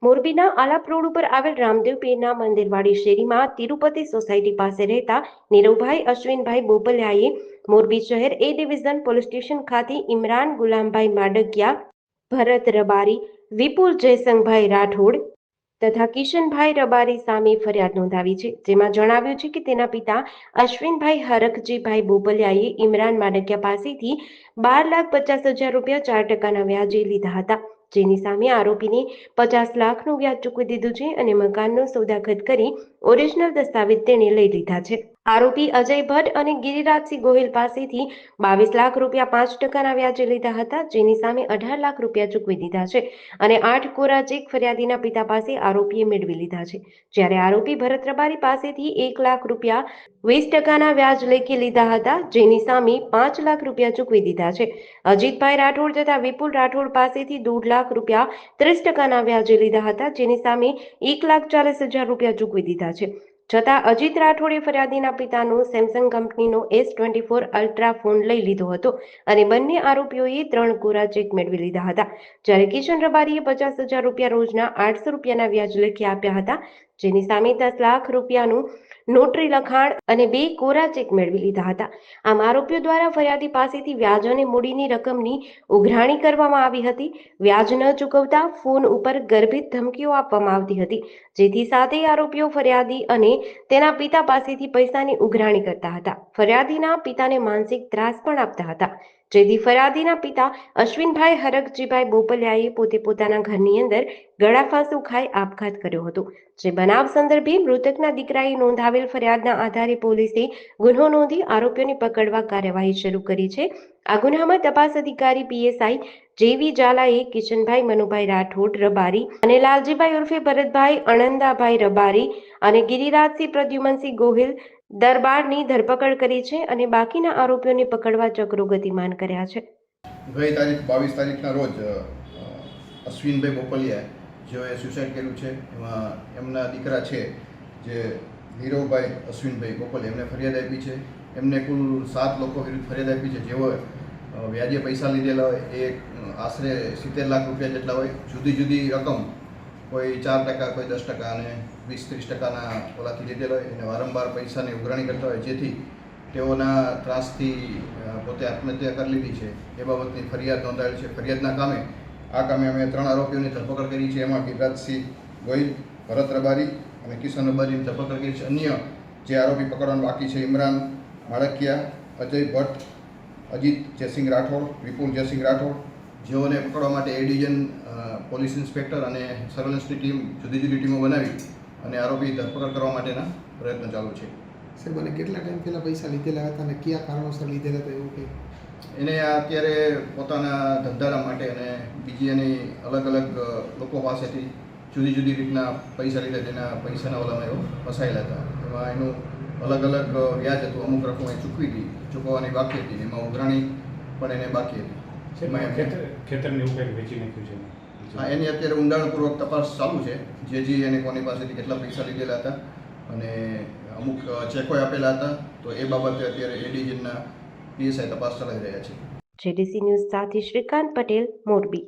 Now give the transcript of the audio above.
મોરબીના આલાપ રોડ ઉપર આવેલ રામદેવ પીરના મંદિરવાડી શેરીમાં તિરુપતિ સોસાયટી પાસે રહેતા નીરવભાઈ અશ્વિનભાઈ બોપલિયાએ મોરબી શહેર એ ડિવિઝન પોલીસ સ્ટેશન ખાતે ઇમરાન ગુલામભાઈ માડકિયા, ભરત રબારી, વિપુલ જયસંગભાઈ રાઠોડ તથા કિશનભાઈ રબારી સામે ફરિયાદ નોંધાવી છે, જેમાં જણાવ્યું છે કે તેના પિતા અશ્વિનભાઈ હરકજીભાઈ બોપલિયાએ ઇમરાન માડકિયા પાસેથી 12,50,000 રૂપિયા 4% વ્યાજે લીધા હતા, જેની સામે આરોપીને 50 લાખનું વ્યાજ ચૂકવી દીધું છે અને મકાનનો સોદાખત કરી ઓરિજિનલ દસ્તાવેજ તેણે લઈ લીધા છે। આરોપી અજય ભટ્ટ અને ગિરિરાજસિંહ ગોહિલ પાસેથી 22 લાખ રૂપિયા 5% વ્યાજે લીધા હતા, જેની સામે 18 લાખ રૂપિયા ચૂકવી દીધા છે અને 8 કોરા ચેક ફરિયાદીના પિતા પાસે આરોપીએ મેળવી લીધા છે, જ્યારે આરોપી ભરત રબારી પાસેથી 1 લાખ રૂપિયા 20% વ્યાજ લેખે લીધા હતા, જેની સામે 5 લાખ રૂપિયા ચૂકવી દીધા છે। અજીતભાઈ રાઠોડ તથા વિપુલ રાઠોડ પાસેથી 2 લાખ રૂપિયા 30% વ્યાજે લીધા હતા, જેની સામે 1,40,000 રૂપિયા ચૂકવી દીધા છે। છતાં અજીત રાઠોડે ફરિયાદીના પિતાનો સેમસંગ કંપનીનો S24 અલ્ટ્રા ફોન લઈ લીધો હતો અને બંને આરોપીઓએ 3 કોરા ચેક મેળવી લીધા હતા, જ્યારે કિશન રબારીએ 50,000 રૂપિયા રોજના 800 રૂપિયાના વ્યાજ લેખે આપ્યા હતા, જેની સામે 10 લાખ રૂપિયાનું નોટરી લખાણ અને 2 કોરા ચેક મેળવી લીધા હતા। આમ આરોપીઓ દ્વારા ફરિયાદી પાસેથી વ્યાજ અને મૂડીની રકમની ઉઘરાણી કરવામાં આવી હતી। વ્યાજ ન ચૂકવતા ફોન ઉપર ગર્ભિત ધમકીઓ આપવામાં આવતી હતી, જેથી સાથે આરોપીઓ ફરિયાદી અને તેના પિતા પાસેથી પૈસાની ઉઘરાણી કરતા હતા। ફરિયાદીના પિતાને માનસિક ત્રાસ પણ આપતા હતા, જેથી ફરિયાદીના પિતા અશ્વિનભાઈ હરકજીભાઈ બોપલિયાએ પોતાના ઘરની અંદર ગળાફાંસો ખાઈ આપઘાત કર્યો હતો। જે બનાવ સંદર્ભે મૃતકના દીકરાએ નોંધાવેલ ફરિયાદના આધારે પોલીસે ગુનો નોંધી આરોપીઓને પકડવા કાર્યવાહી શરૂ કરી છે। આ ગુનામાં તપાસ અધિકારી PSI જેવી ઝાલાએ કિશનભાઈ મનુભાઈ રાઠોડ રબારી અને લાલજીભાઈ ઉર્ફે ભરતભાઈ અણંદાભાઈ રબારી અને ગિરિરાજસિંહ પ્રદ્યુમનસિંહ ગોહિલ દરબારની ધરપકડ કરી છે અને બાકીના આરોપીઓને પકડવા ચક્રો ગતિમાન કર્યા છે। ગઈ તારીખ 22 તારીખના રોજ અશ્વિનભાઈ બોપલિયા જેઓએ સુસાઇડ કર્યું છે, એમાં એમના દીકરા છે જે નીરવભાઈ અશ્વિનભાઈ બોપલિયા, એમને ફરિયાદ આપી છે। એમને કુલ 7 લોકો વિરુદ્ધ ફરિયાદ આપી છે, જેઓ વ્યાજે પૈસા લીધેલા હોય એ આશરે 70 લાખ રૂપિયા જેટલા હોય, જુદી જુદી રકમ, કોઈ 4%, કોઈ 10% અને 20-30%ના ઓલાથી લીધેલા હોય, એને વારંવાર પૈસાની ઉઘરાણી કરતા હોય, જેથી તેઓના ત્રાસથી પોતે આત્મહત્યા કરી લીધી છે એ બાબતની ફરિયાદ નોંધાયેલ છે। ફરિયાદના કામે અમે 3 આરોપીઓની ધરપકડ કરી છે, એમાં ગિરિરાજસિંહ ગોહિલ, ભરત રબારી અને કિશન રબારીની ધરપકડ કરી છે। અન્ય જે આરોપી પકડવાનું બાકી છે ઇમરાન માડકિયા, અજય ભટ્ટ, અજીત જયસિંહ રાઠોડ, વિપુલ જયસિંહ રાઠોડ, જેઓને પકડવા માટે એ ડિવિઝન પોલીસ ઇન્સ્પેક્ટર અને સર્વેલન્સની ટીમ જુદી જુદી ટીમો બનાવી અને આરોપી ધરપકડ કરવા માટેના પ્રયત્ન ચાલુ છે। સાહેબ, અને કેટલા ટાઈમ પહેલાં પૈસા લીધેલા હતા અને કયા કારણોસર લીધેલા હતા એવું કંઈ? એને અત્યારે પોતાના ધંધા માટે અને બીજી એની અલગ અલગ લોકો પાસેથી જુદી જુદી રીતના પૈસા લીધા, તેના પૈસાના ઓલામાં એવો ફસાયેલા હતા। એમાં એનું અલગ અલગ વ્યાજ હતું, અમુક રકમ એ ચૂકવવાની બાકી હતી, એમાં ઉઘરાણી પણ એને બાકી હતી। ખેતરને એવું કંઈક વેચી નાખ્યું છે? હા, એની અત્યારે ઊંડાણપૂર્વક તપાસ ચાલુ છે, જે એને કોની પાસેથી કેટલા પૈસા લીધેલા હતા અને અમુક ચેકો આપેલા હતા, તો એ બાબતે અત્યારે એ ડિવિઝનના PSI તપાસ ચલાવી રહ્યા છે। JDC ન્યૂઝ સાથે શ્રીકાંત પટેલ, મોરબી।